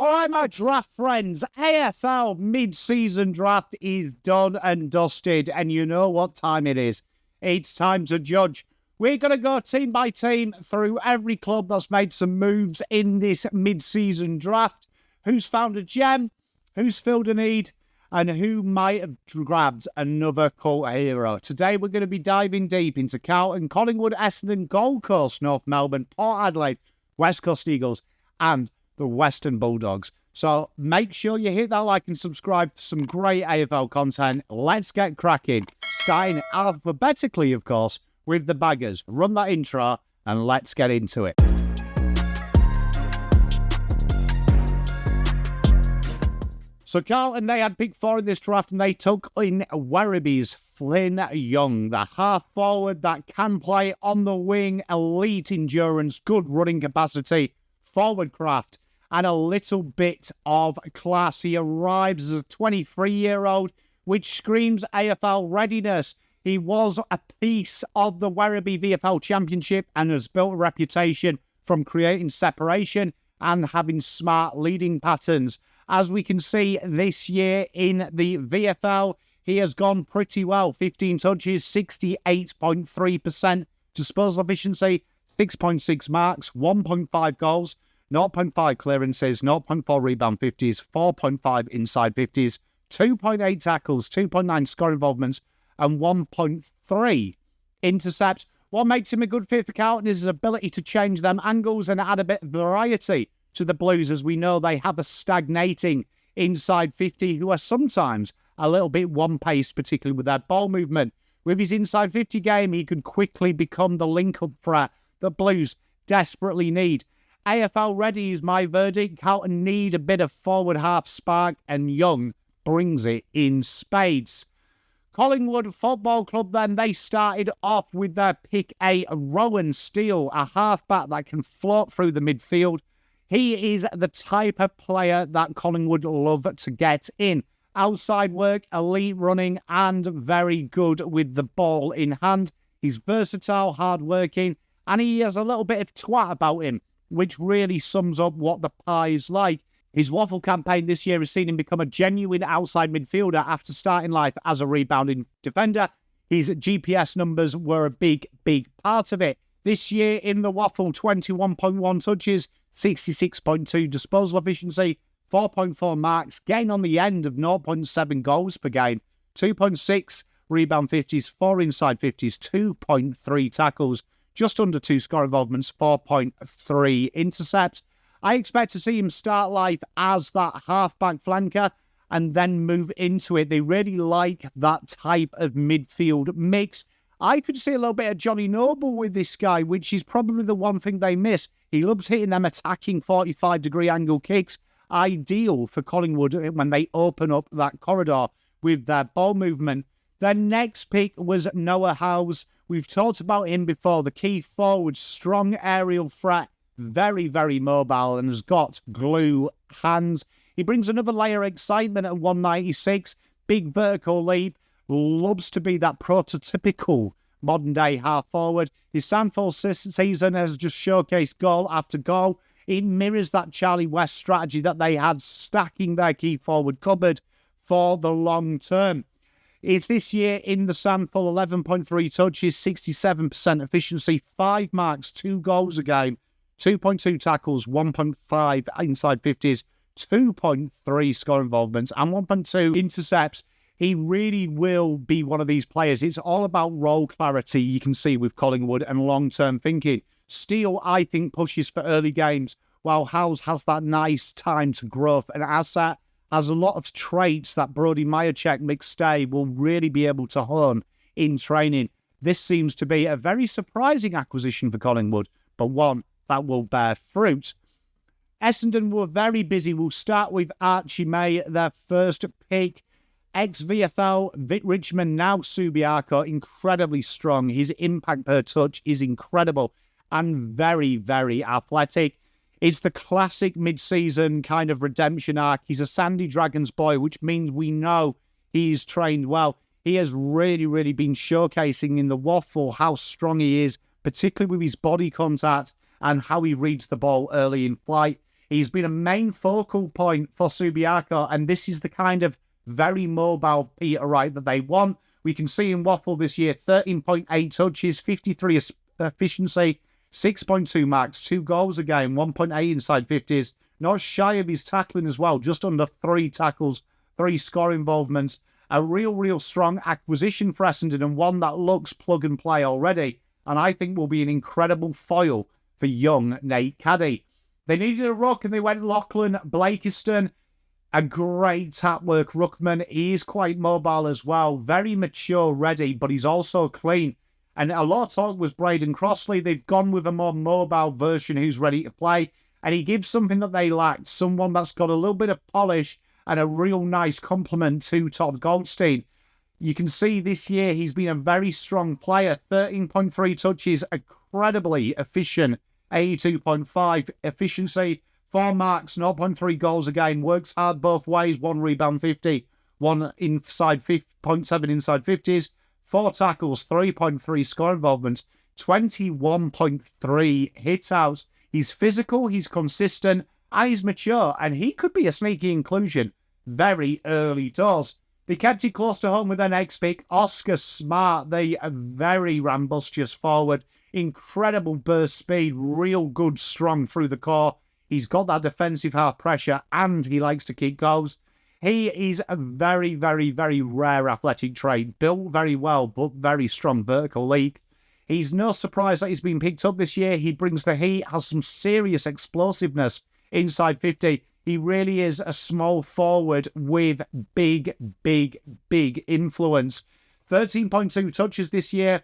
All right, my draft friends, AFL Mid-Season Draft is done and dusted, and you know what time it is. It's time to judge. We're going to go team by team through every club that's made some moves in this mid-season draft, who's found a gem, who's filled a need, and who might have grabbed another cult hero. Today, we're going to be diving deep into Carlton, Collingwood, Essendon, Gold Coast, North Melbourne, Port Adelaide, West Coast Eagles, and the Western Bulldogs. So make sure you hit that like and subscribe for some great AFL content. Let's get cracking. Starting alphabetically, of course, with the baggers. Run that intro and let's get into it. So Carlton, they had pick 4 in this draft and they took in Werriby's Flynn Young, the half forward that can play on the wing, elite endurance, good running capacity, forward craft, and a little bit of class. He arrives as a 23-year-old, which screams AFL readiness. He was a piece of the Werribee VFL Championship and has built a reputation from creating separation and having smart leading patterns. As we can see this year in the VFL, he has gone pretty well. 15 touches, 68.3% disposal efficiency, 6.6 marks, 1.5 goals, 0.5 clearances, 0.4 rebound 50s, 4.5 inside 50s, 2.8 tackles, 2.9 score involvements, and 1.3 intercepts. What makes him a good fit for Carlton is his ability to change them angles and add a bit of variety to the Blues, as we know they have a stagnating inside 50 who are sometimes a little bit one-paced, particularly with their ball movement. With his inside 50 game, he could quickly become the link-up threat the Blues desperately need. AFL ready is my verdict. Carlton need a bit of forward half spark, and Young brings it in spades. Collingwood Football Club, then, they started off with their pick, a ROAN STEELE, a halfback that can float through the midfield. He is the type of player that Collingwood love to get in. Outside work, elite running, and very good with the ball in hand. He's versatile, hard-working, and he has a little bit of twat about him, which really sums up what the pie is like. His waffle campaign this year has seen him become a genuine outside midfielder after starting life as a rebounding defender. His GPS numbers were a big part of it. This year in the waffle, 21.1 touches, 66.2 disposal efficiency, 4.4 marks, gain on the end of 0.7 goals per game, 2.6 rebound 50s, 4 inside 50s, 2.3 tackles, just under 2 score involvements, 4.3 intercepts. I expect to see him start life as that halfback flanker and then move into it. They really like that type of midfield mix. I could see a little bit of Johnny Noble with this guy, which is probably the one thing they miss. He loves hitting them attacking 45-degree angle kicks. Ideal for Collingwood when they open up that corridor with their ball movement. Their next pick was Noah Howes. We've talked about him before. The key forward, strong aerial threat, very mobile, and has got glue hands. He brings another layer of excitement at 196. Big vertical leap. Loves to be that prototypical modern-day half-forward. His Sandford season has just showcased goal after goal. It mirrors that Charlie West strategy that they had, stacking their key forward cupboard for the long term. If this year in the Sandford, 11.3 touches, 67% efficiency, 5 marks, 2 goals a game, 2.2 tackles, 1.5 inside 50s, 2.3 score involvements, and 1.2 intercepts. He really will be one of these players. It's all about role clarity, you can see with Collingwood, and long-term thinking. STEELE, I think, pushes for early games, while Howes has that nice time to growth, and Asset has a lot of traits that Brody Myercheck McStay will really be able to hone in training. This seems to be a very surprising acquisition for Collingwood, but one that will bear fruit. Essendon were very busy. We'll start with Archie May, their first pick. Ex-VFL, Vic Richmond, now Subiaco, incredibly strong. His impact per touch is incredible and very athletic. It's the classic mid-season kind of redemption arc. He's a Sandy Dragons boy, which means we know he's trained well. He has really been showcasing in the waffle how strong he is, particularly with his body contact and how he reads the ball early in flight. He's been a main focal point for Subiaco, and this is the kind of very mobile Peter Wright that they want. We can see him waffle this year, 13.8 touches, 53 efficiency, 6.2 marks, 2 goals a game, 1.8 inside 50s. Not shy of his tackling as well, just under 3 tackles, 3 score involvements. A real strong acquisition for Essendon, and one that looks plug and play already, and I think will be an incredible foil for young Nate Caddy. They needed a ruck, and they went LACHLAN, BLAKISTON. A great tap work ruckman. He is quite mobile as well. Very mature, ready, but he's also clean. And a lot of talk was Braden Crossley. They've gone with a more mobile version who's ready to play. And he gives something that they lacked. Someone that's got a little bit of polish and a real nice compliment to Todd Goldstein. You can see this year he's been a very strong player. 13.3 touches, incredibly efficient. 82.5 efficiency. 4 marks, 0.3 goals a game. Works hard both ways. 1 rebound 50. 1 inside 0.7 inside 50s. 4 tackles, 3.3 score involvement. 21.3 hit outs. He's physical, he's consistent, and he's mature. And he could be a sneaky inclusion very early doors. They kept it close to home with their next pick. OSKAR SMARTT, the very rambustious forward. Incredible burst speed. Real good, strong through the core. He's got that defensive half pressure, and he likes to kick goals. He is a very rare athletic trait. Built very well, but very strong vertical leap. He's no surprise that he's been picked up this year. He brings the heat, has some serious explosiveness inside 50. He really is a small forward with big influence. 13.2 touches this year.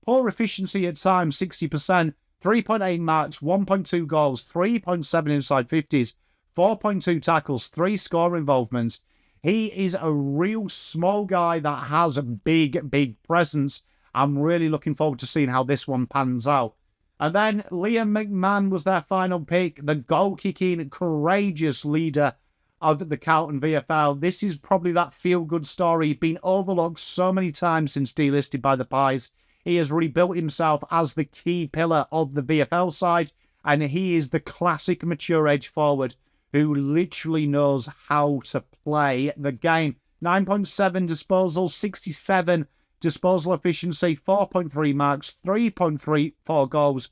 Poor efficiency at times, 60%. 3.8 marks, 1.2 goals, 3.7 inside 50s, 4.2 tackles, 3 score involvements. He is a real small guy that has a big presence. I'm really looking forward to seeing how this one pans out. And then Liam McMahon was their final pick, the goal-kicking, courageous leader of the Carlton VFL. This is probably that feel-good story. Been overlooked so many times since delisted by the Pies. He has rebuilt himself as the key pillar of the VFL side, and he is the classic mature edge forward who literally knows how to play the game. 9.7 disposals, 67 disposal efficiency, 4.3 marks, 3.34 goals,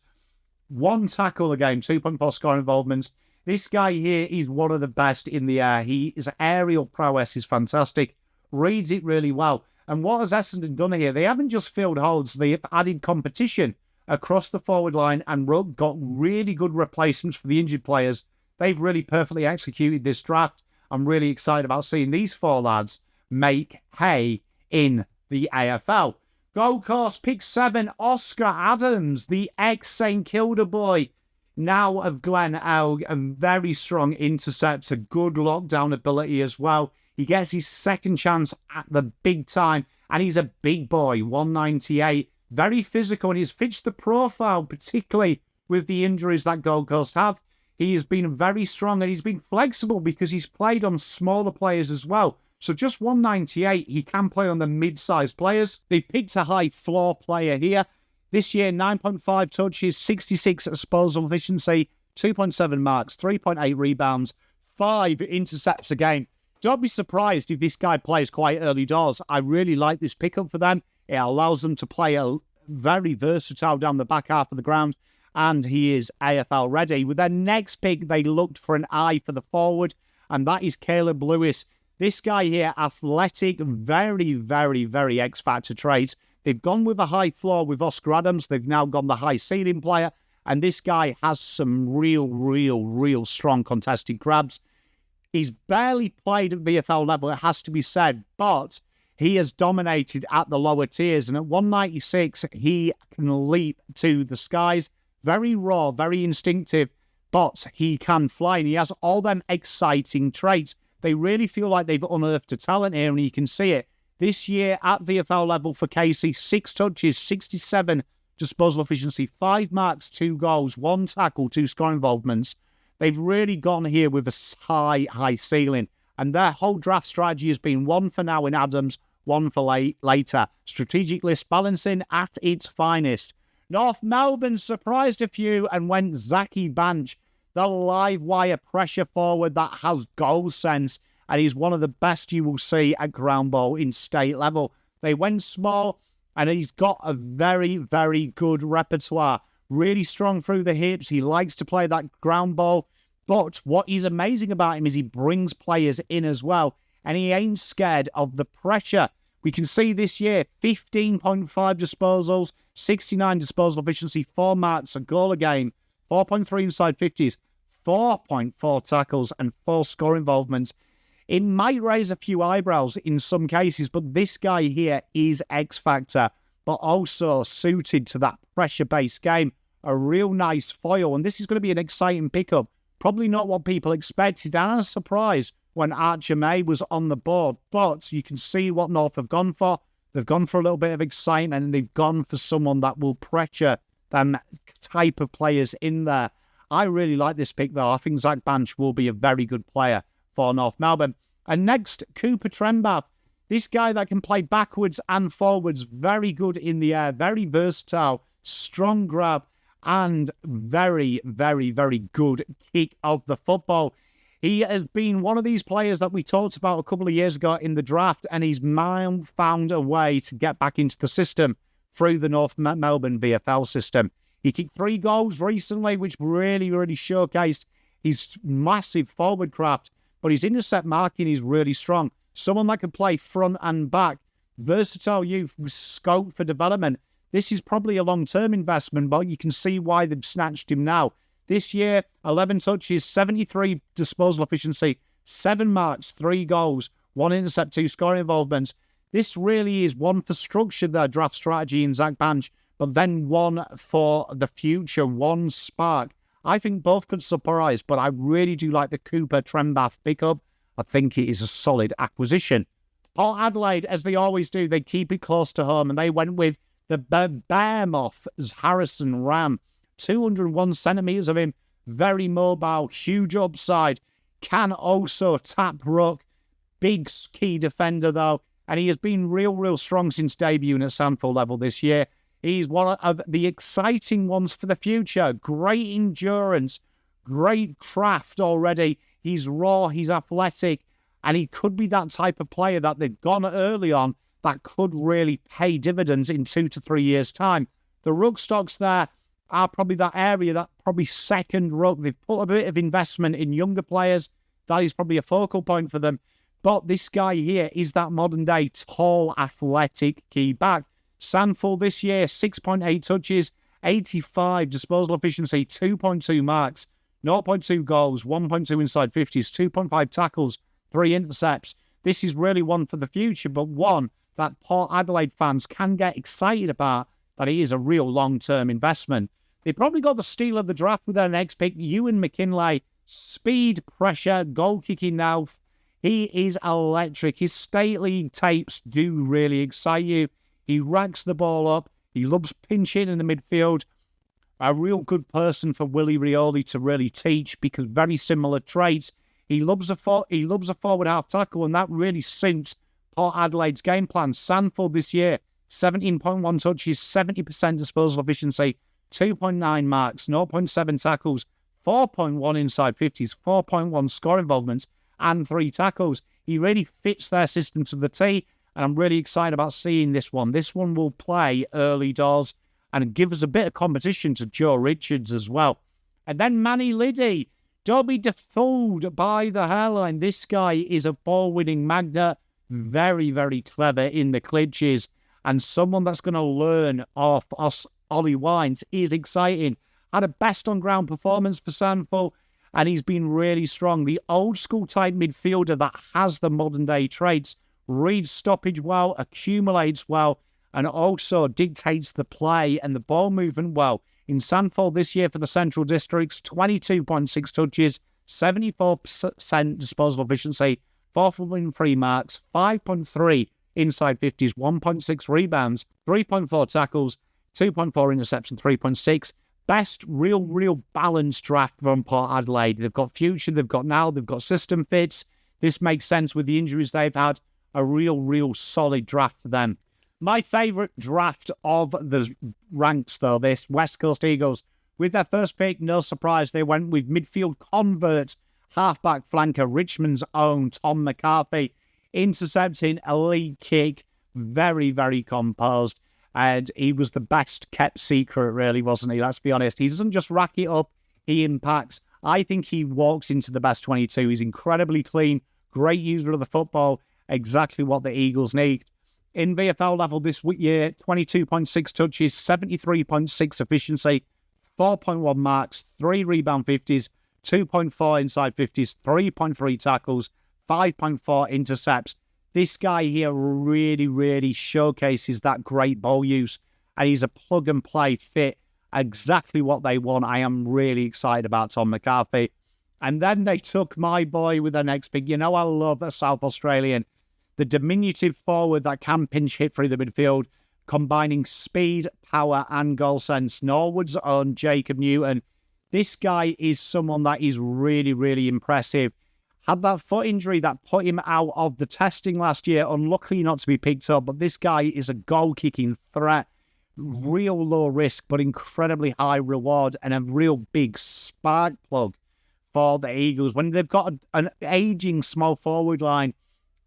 1 tackle a game, 2.4 score involvements. This guy here is one of the best in the air. His aerial prowess is fantastic, reads it really well. And what has Essendon done here? They haven't just filled holes, they've added competition across the forward line and got really good replacements for the injured players. They've really perfectly executed this draft. I'm really excited about seeing these 4 lads make hay in the AFL. Gold Coast, pick 7, Oscar Adams, the ex-St Kilda boy, now of Glen Elg, a very strong interceptor, good lockdown ability as well. He gets his second chance at the big time, and he's a big boy, 198. Very physical, and he's fits the profile, particularly with the injuries that Gold Coast have. He has been very strong, and he's been flexible because he's played on smaller players as well. So just 198, he can play on the mid-sized players. They've picked a high floor player here. This year, 9.5 touches, 66 disposal efficiency, 2.7 marks, 3.8 rebounds, 5 intercepts a game. Don't be surprised if this guy plays quite early doors. I really like this pickup for them. It allows them to play a very versatile down the back half of the ground, and he is AFL ready. With their next pick, they looked for an eye for the forward, and that is Caleb Lewis. This guy here, athletic, very X-Factor traits. They've gone with a high floor with Oscar Adams. They've now gone the high ceiling player, and this guy has some real strong contested grabs. He's barely played at VFL level, it has to be said, but he has dominated at the lower tiers, and at 196, he can leap to the skies. Very raw, very instinctive, but he can fly, and he has all them exciting traits. They really feel like they've unearthed a talent here, and you can see it. This year at VFL level for Casey, 6 touches, 67 disposal efficiency, 5 marks, 2 goals, 1 tackle, 2 score involvements. They've really gone here with a high ceiling, and their whole draft strategy has been 1 for now in Adams, 1 for later. Strategic list balancing at its finest. North Melbourne surprised a few and went Zachy BANCH. the live wire pressure forward that has goal sense, and he's one of the best you will see at ground ball in state level. They went small, and he's got a very, very good repertoire. Really strong through the hips. He likes to play that ground ball. But what is amazing about him is he brings players in as well, and he ain't scared of the pressure. We can see this year, 15.5 disposals, 69 disposal efficiency, 4 marks, a goal a game, 4.3 inside 50s, 4.4 tackles, and 4 score involvements. It might raise a few eyebrows in some cases, but this guy here is X-Factor, but also suited to that pressure-based game. A real nice foil, and this is going to be an exciting pickup. Probably not what people expected, and a surprise when Archie was on the board, but you can see what North have gone for. They've gone for a little bit of excitement, and they've gone for someone that will pressure them type of players in there. I really like this pick, though. I think Zach BANCH will be a very good player for North Melbourne. And next, Cooper TREMBATH. This guy that can play backwards and forwards, very good in the air, very versatile, strong grab, and very, very, very good kick of the football. He has been one of these players that we talked about a couple of years ago in the draft, and he's found a way to get back into the system through the North Melbourne VFL system. He kicked 3 goals recently, which really, really showcased his massive forward craft, but his intercept marking is really strong. Someone that can play front and back. Versatile youth with scope for development. This is probably a long-term investment, but you can see why they've snatched him now. This year, 11 touches, 73 disposal efficiency, 7 marks, 3 goals, 1 intercept, 2 scoring involvements. This really is one for structure, their draft strategy in Zach BANCH, but then one for the future, one spark. I think both could surprise, but I really do like the Cooper TREMBATH pickup. I think it is a solid acquisition. Port Adelaide, as they always do, they keep it close to home, and they went with the behemoth Harrison RAMM. 201 centimetres of him, very mobile, huge upside, can also tap ruck, big key defender though, and he has been real strong since debuting at Sandford level this year. He's one of the exciting ones for the future. Great endurance, great craft already. He's raw, he's athletic, and he could be that type of player that they've gone early on that could really pay dividends in 2 to 3 years' time. The ruck stocks there are probably that area, that probably second ruck. They've put a bit of investment in younger players. That is probably a focal point for them. But this guy here is that modern-day tall, athletic key back. Sandford this year, 6.8 touches, 85 disposal efficiency, 2.2 marks, 0.2 goals, 1.2 inside 50s, 2.5 tackles, 3 intercepts. This is really one for the future, but one that Port Adelaide fans can get excited about, that it is a real long-term investment. They probably got the steal of the draft with their next pick, EWAN MACKINLAY. Speed, pressure, goal-kicking now. He is electric. His state league tapes do really excite you. He racks the ball up. He loves pinching in the midfield. A real good person for Willie Rioli to really teach, because very similar traits. He loves a forward half tackle, and that really suits Port Adelaide's game plan. Sandford this year, 17.1 touches, 70% disposal efficiency, 2.9 marks, 0.7 tackles, 4.1 inside 50s, 4.1 score involvements, and 3 tackles. He really fits their system to the T, and I'm really excited about seeing this one. This one will play early doors and give us a bit of competition to Joe Richards as well. And then Manny Liddy. Don't be fooled by the hairline. This guy is a ball-winning magnet. Very, very clever in the clinches. And someone that's going to learn off us Ollie Wines is exciting. Had a best on-ground performance for Sandford, and he's been really strong. The old-school type midfielder that has the modern-day traits. Reads stoppage well, accumulates well, and also dictates the play and the ball movement well. In Sandford this year for the Central Districts, 22.6 touches, 74% disposal efficiency, 4.3 marks, 5.3 inside 50s, 1.6 rebounds, 3.4 tackles, 2.4 interception, 3.6. Best real balanced draft from Port Adelaide. They've got future, they've got now, they've got system fits. This makes sense with the injuries they've had. A real solid draft for them. My favourite draft of the ranks, though, this West Coast Eagles, With their first pick, no surprise, they went with midfield convert, halfback flanker, Richmond's own Tom McCarthy, intercepting a lead kick, very, very composed. And he was the best kept secret, really, wasn't he? Let's be honest. He doesn't just rack it up, he impacts. I think he walks into the best 22. He's incredibly clean, great user of the football, exactly what the Eagles need. In VFL level this year, 22.6 touches, 73.6 efficiency, 4.1 marks, 3 rebound 50s, 2.4 inside 50s, 3.3 tackles, 5.4 intercepts. This guy here really, really showcases that great ball use, and he's a plug-and-play fit, exactly what they want. I am really excited about Tom McCarthy. And then they took my boy with their next pick. You know I love a South Australian. The diminutive forward that can pinch hit through the midfield, combining speed, power, and goal sense. Norwood's own Jacob Newton. This guy is someone that is really, really impressive. Had that foot injury that put him out of the testing last year, unluckily not to be picked up, but this guy is a goal-kicking threat. Real low risk, but incredibly high reward, and a real big spark plug for the Eagles. When they've got an aging small forward line,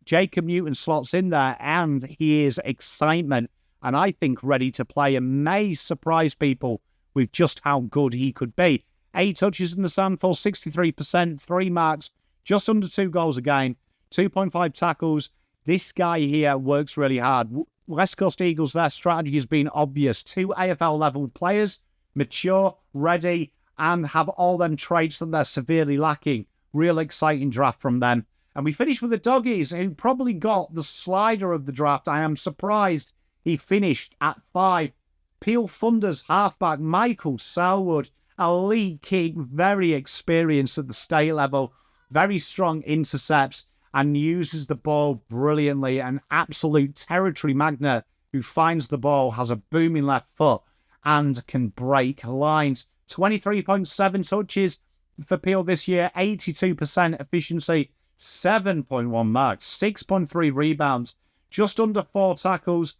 Jacob Newton slots in there, and he is excitement, and I think ready to play, and may surprise people with just how good he could be. 8 touches in the sample, 63%, 3 marks, just under 2 goals a game, 2.5 tackles. This guy here works really hard. West Coast Eagles, their strategy has been obvious. 2 AFL-level players, mature, ready, and have all them traits that they're severely lacking. Real exciting draft from them. And we finish with the Doggies, who probably got the slider of the draft. I am surprised he finished at 5. Peel Thunder's halfback, Michael Selwood, a lead kick, very experienced at the state level, very strong intercepts, and uses the ball brilliantly. An absolute territory magnet who finds the ball, has a booming left foot, and can break lines. 23.7 touches for Peel this year, 82% efficiency, 7.1 marks, 6.3 rebounds, just under 4 tackles,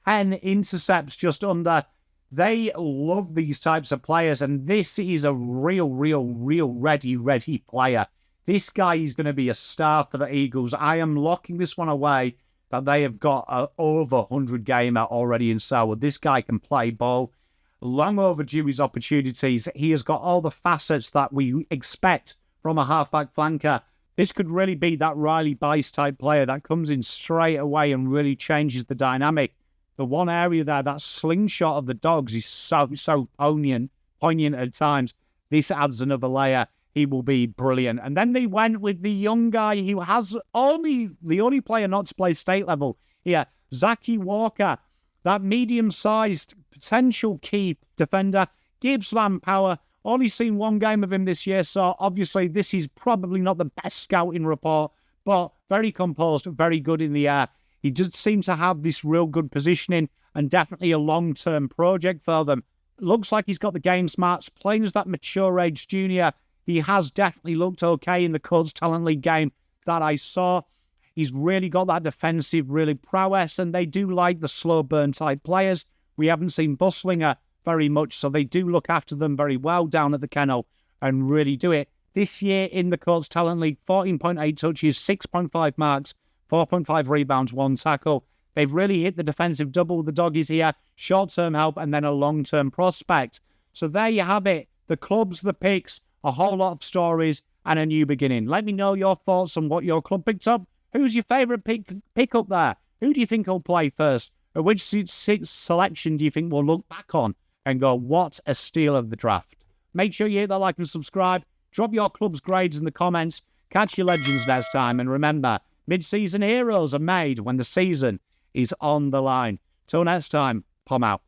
10 intercepts, just under. They love these types of players, and this is a real ready player. This guy is going to be a star for the Eagles. I am locking this one away that they have got over 100 gamer already in Selwood. This guy can play ball. Long overdue his opportunities. He has got all the facets that we expect from a halfback flanker. This could really be that Riley Bice type player that comes in straight away and really changes the dynamic. The one area there, that slingshot of the Dogs is so poignant at times. This adds another layer. He will be brilliant. And then they went with the young guy who has the only player not to play state level here, Zachy Walker, that medium-sized potential key defender, Gippsland power. Only seen 1 game of him this year, so obviously this is probably not the best scouting report, but very composed, very good in the air. He does seem to have this real good positioning and definitely a long-term project for them. Looks like he's got the game smarts, playing as that mature age junior. He has definitely looked okay in the Codes Talent League game that I saw. He's really got that defensive, really prowess, and they do like the slow burn type players. We haven't seen Buslinger very much, so they do look after them very well down at the kennel and really do it. This year in the Codes Talent League, 14.8 touches, 6.5 marks, 4.5 rebounds, 1 tackle. They've really hit the defensive double, the Doggies here. Short-term help and then a long-term prospect. So there you have it. The clubs, the picks, a whole lot of stories, and a new beginning. Let me know your thoughts on what your club picked up. Who's your favourite pick up there? Who do you think will play first? Or which selection do you think we'll look back on and go, what a steal of the draft? Make sure you hit that like and subscribe. Drop your club's grades in the comments. Catch your legends next time. And remember, mid-season heroes are made when the season is on the line. Till next time, Pom out.